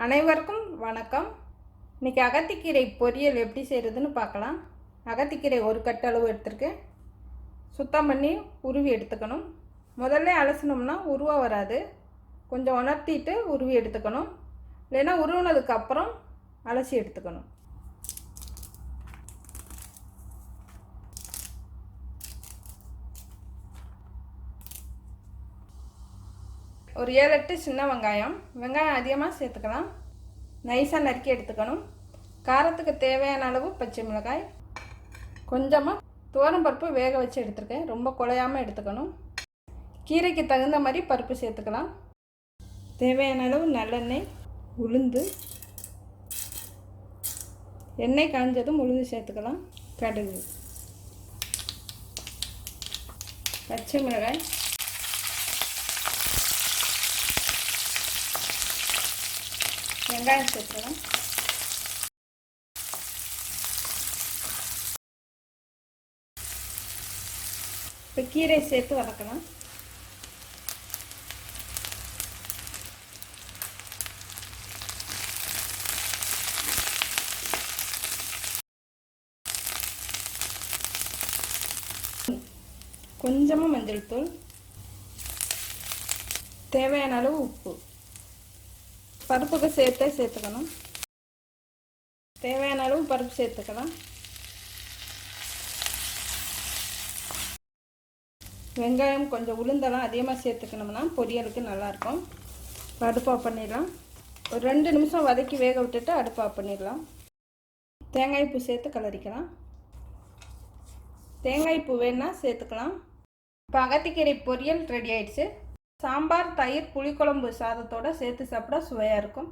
அனைவருக்கும் வணக்கம். இன்றைக்கி அகத்திக்கீரை பொரியல் எப்படி செய்கிறதுன்னு பார்க்கலாம். அகத்திக்கீரை ஒரு கட்டளவு எடுத்துருக்கேன். சுத்தம் பண்ணி உருவி எடுத்துக்கணும். முதல்ல அலசினோம்னா உருவா வராது. கொஞ்சம் உணர்த்திட்டு உருவி எடுத்துக்கணும். இல்லைன்னா உருவினதுக்கப்புறம் அலசி எடுத்துக்கணும். ஒரு 7-8 சின்ன வெங்காயம் அதிகமாக சேர்த்துக்கலாம். நைஸாக நறுக்கி எடுத்துக்கணும். காரத்துக்கு தேவையான அளவு பச்சை மிளகாய், கொஞ்சமாக துவரம்பருப்பு வேக வச்சு எடுத்துருக்கேன். ரொம்ப குழையாமல் எடுத்துக்கணும். கீரைக்கு தகுந்த மாதிரி பருப்பு சேர்த்துக்கலாம். தேவையான அளவு நல்லெண்ணெய், உளுந்து, எண்ணெய் காஞ்சதும் உளுந்து சேர்த்துக்கலாம். கடுகு, பச்சை மிளகாய், வெங்காயம் சேர்த்துக்கலாம். இப்போ கீரை சேர்த்து வதக்கலாம். கொஞ்சமாக மஞ்சள் தூள், தேவையான அளவு உப்பு, பருப்புக்கு சேர்த்துக்கணும். தேவையான அளவு பருப்பு சேர்த்துக்கலாம். வெங்காயம் கொஞ்சம் உளுந்தெல்லாம் அதிகமாக சேர்த்துக்கணும்னா பொரியலுக்கு நல்லாயிருக்கும். அடுப்பு ஆஃப் பண்ணிடலாம். ஒரு 2 நிமிஷம் வதக்கி வேக விட்டுட்டு அடுப்பு ஆஃப் பண்ணிடலாம். தேங்காய் பூ சேர்த்து கலரிக்கலாம். தேங்காய் பூ வேணா சேர்த்துக்கலாம். இப்போ அகத்திக்கீரை பொரியல் ரெடி ஆயிடுச்சு. சாம்பார், தயிர், புளிக்குழம்பு சாதத்தோடு சேர்த்து சாப்பிட சுவையாக இருக்கும்.